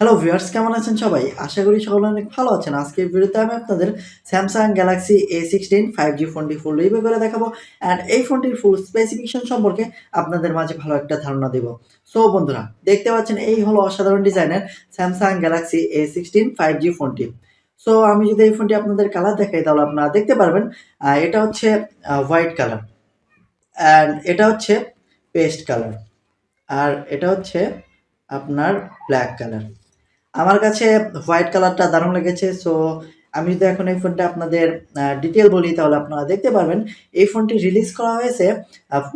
Hello viewers, কেমন আছেন সবাই? আশা করি সকলে অনেক ভালো আছেন। আজকের ভিডিওতে আমি আপনাদের Samsung Galaxy A16 5G ফোনটি ফুল রিভিউ করে দেখাবো অ্যান্ড এই ফোনটির ফুল স্পেসিফিকেশন সম্পর্কে আপনাদের মাঝে ভালো একটা ধারণা দেব। সো বন্ধুরা, দেখতে পাচ্ছেন এই হলো অসাধারণ ডিজাইনের Samsung Galaxy A16 5G ফোনটি। সো আমি যদি এই ফোনটি আপনাদের কালার দেখাই তাহলে আপনারা দেখতে পারবেন এটা হচ্ছে হোয়াইট কালার অ্যান্ড এটা হচ্ছে পেস্ট কালার আর এটা হচ্ছে আপনার ব্ল্যাক কালার। আমার কাছে হোয়াইট কালারটা দারুণ লেগেছে। সো আমি যদি এখন এই ফোনটা আপনাদের ডিটেল বলি তাহলে আপনারা দেখতে পারবেন এই ফোনটি রিলিজ করা হয়েছে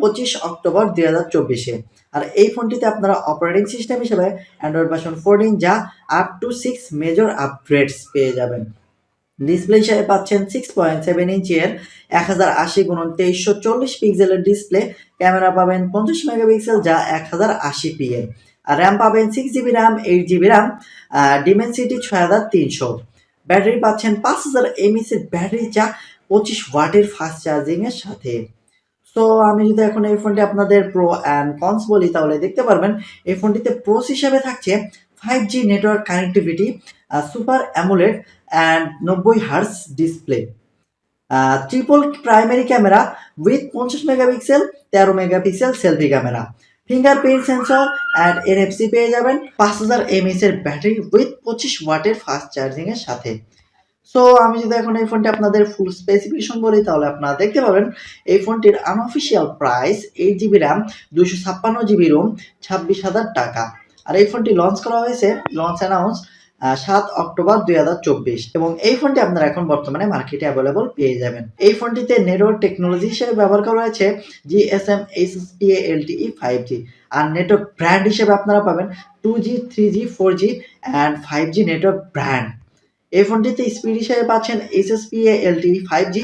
25 অক্টোবর 2024-এ। আর এই ফোনটিতে আপনারা অপারেটিং সিস্টেম হিসেবে অ্যান্ড্রয়েড ভার্সন 14 যা আপ টু 6 মেজর আপগ্রেডস পেয়ে যাবেন। ডিসপ্লে হিসেবে পাচ্ছেন 6.7 ইঞ্চির 1080x2340 পিক্সেলের ডিসপ্লে। ক্যামেরা পাবেন 50 মেগাপিক্সেল যা 1080p এর। আর র্যাম পাবেন 6GB RAM, 8GB RAM, ডিমেনসিটি 6300। Battery পাচ্ছেন 5000 mAh এর ব্যাটারি যা 25 ওয়াটের ফাস্ট চার্জিং এর সাথে। সো আমি যদি এখন এই ফোনটি আপনাদের প্রো অ্যান্ড কনস বলি তাহলে দেখতে পারবেন এই ফোনটিতে প্রোস হিসেবে থাকছে 5G network connectivity, super AMOLED and 90 hertz display, triple primary camera with 50 megapixel, 13 megapixel selfie camera, fingerprint sensor and NFC পেয়ে যাবেন, 5000 mAh এর ব্যাটারি উইথ 25 ওয়াটের ফাস্ট চার্জিং এর সাথে। সো আমি যদি এখন এই ফোনটি আপনাদের ফুল স্পেসিফিকেশন বলি তাহলে আপনারা দেখতে পাবেন এই ফোনটির unofficial price 8GB RAM, 256GB Rome, 26,000 টাকা। আর এই ফোনটি লঞ্চ করা হয়েছে, লঞ্চ অ্যানাউন্স 7 অক্টোবর 2024 এবং এই ফোনটি আপনারা এখন বর্তমানে মার্কেটে অ্যাভেলেবল পেয়ে যাবেন। এই ফোনটিতে নেটওয়ার্ক টেকনোলজি হিসেবে ব্যবহার করা হয়েছে GSM HSPA LTE 5G। আর নেটওয়ার্ক ব্র্যান্ড হিসেবে আপনারা পাবেন 2G 3G 4G and 5G network brand. এই ফোনটিতে স্পিড হিসেবে পাচ্ছেন HSPA LTE 5G,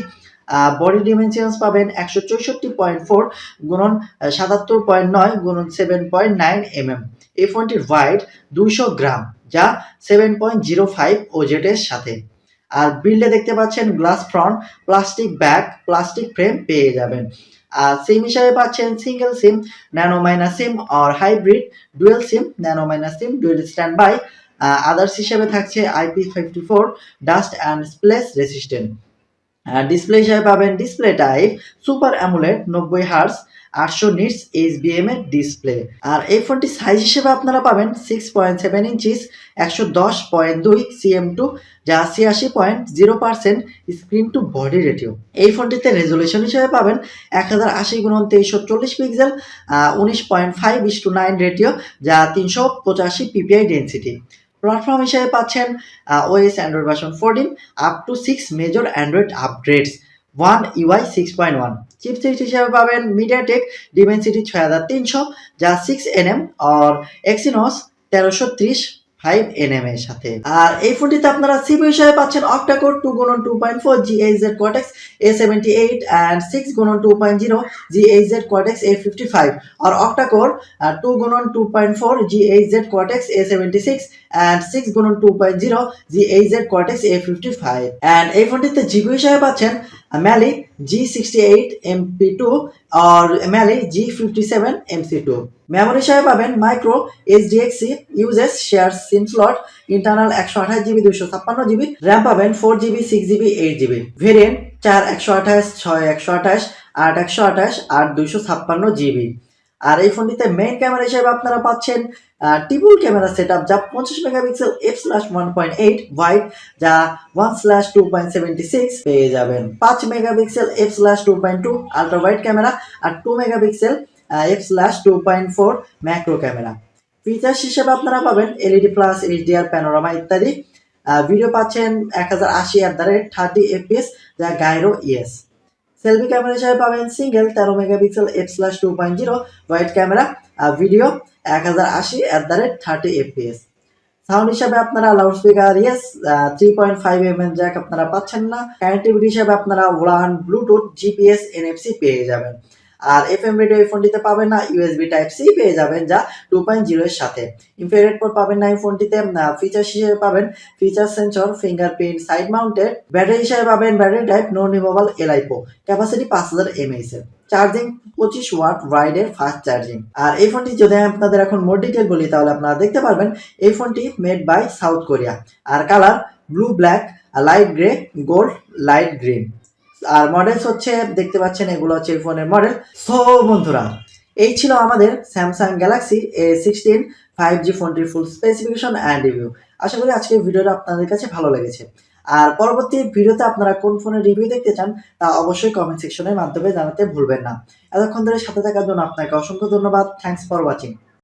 বডি ডিমেনশনস পাবেন 164.4 গুণন 77.9 গুণন 7.9 mm। এই ফোনটির ওয়েট 200 গ্রাম যা 7.05 ওজেড এর সাথে। আর বিল্ডে দেখতে পাচ্ছেন glass front, plastic back, plastic frame পেয়ে যাবেন। আর সিম হিসাবে পাচ্ছেন single SIM, nano minus SIM আর hybrid, dual SIM, nano minus SIM, dual standby. Others হিসেবে থাকছে IP54 dust and splash resistant. Display হিসেবে পাবেন display type super AMOLED 90 hertz 800 nits HBM এর ডিসপ্লে। আর এই ফোনটি সাইজ হিসেবে আপনারা পাবেন 6.7 ইঞ্চিস 110.2 cm2 যা 86.0% স্ক্রিন টু বডি রেটিও। এই ফোনটিতে রেজলিউশন হিসেবে পাবেন 1080x2340 পিক্সেল, 19.5:9 রেটিও যা 385 ppi ডেনসিটি। প্ল্যাটফর্ম হিসেবে পাচ্ছেন OS Android version 14 up to 6 major Android upgrades, One UI 6.1। Chipset হিসেবে পাবেন মিডিয়াটেক ডিমেনসিটি 6300 যা 6nm আর এক্সিনোস 1330 5nm এর সাথে। আর এই ফোনটিতে আপনারা সিপিইউ হিসেবে পাচ্ছেন octa-core 2x2.4 GHz Cortex A78 and 6x2.0 GHz Cortex A55 और octa-core 2x2.4 GHz Cortex A76 and 6x2.0 GHz Cortex A55। and এই ফোনটিতে জিপি হিসেবে পাচ্ছেন Mali G68 MP2 और Mali G57 MC2। মেমোরি হিসেবে পাবেন মাইক্রো SDXC ইউজেস শেয়ার সিম slot, internal 128GB 256GB, RAM পাবেন 4GB 6GB 8GB, variant 4 128 6 128 8 128 8 256GB। আর এই ফোনটিতে মেইন ক্যামেরা হিসেবে আপনারা পাচ্ছেন ট্রিপল ক্যামেরা সেটআপ যা 50 মেগাপিক্সেল f/1.8 ওয়াইড যা 1/2.76 পেয়ে যাবেন, 5 megapixel f/2.2 ultra wide camera আর 2 megapixel f/2.4 macro camera. Features হিসেবে আপনারা পাবেন LED প্লাস, HDR, প্যানোরামা ইত্যাদি। ভিডিও পাচ্ছেন 1080 fps যা গাইরো ইএস। সেলফি ক্যামেরা হিসেবে পাবেন single 13 megapixel f/2.0 wide camera, video 1080 fps। Sound হিসাবে আপনারা লাউডস্পিকার ইয়েস, 3.5mm জ্যাক আপনারা পাচ্ছেন না। কানেক্টিভিটি হিসাবে আপনারা WLAN, ব্লুটুথ, GPS, NFC পেয়ে যাবেন। আর FM রেডিও এই ফোনটিতে পাবেন না, USB টাইপ সি পেয়ে যাবেন যা 2.0 এর সাথে। ইনফ্রারেড পোর্ট পাবেন না এই ফোনটিতে। ফিচার্স হিসেবে পাবেন feature sensor, fingerprint, side mounted. Battery হিসেবে পাবেন battery type non removable LiPo, capacity 5000 mAh এর। চার্জিং 25 ওয়াট ওয়াইডের ফাস্ট চার্জিং। আর এই ফোনটি যদি আমি আপনাদের এখন মোর ডিটেল বলি তাহলে আপনারা দেখতে পারবেন এই ফোনটি মেড বাই সাউথ কোরিয়া। আর colour blue black, light grey, gold, light green. আর মডেলস হচ্ছে দেখতে পাচ্ছেন এগুলো হচ্ছে এই ফোনের মডেল। সো বন্ধুরা, এই ছিল আমাদের স্যামসাং গ্যালাক্সি A16 5G ফোনটির ফুল স্পেসিফিকেশন অ্যান্ড রিভিউ। আশা করি আজকের ভিডিওটা আপনাদের কাছে ভালো লেগেছে। আর পরবর্তী ভিডিওতে আপনারা কোন ফোনের রিভিউ দেখতে চান তা অবশ্যই কমেন্ট সেকশনের মাধ্যমে জানাতে ভুলবেন না। এতক্ষণ ধরে সাথে থাকার জন্য আপনাকে অসংখ্য ধন্যবাদ। Thanks for watching.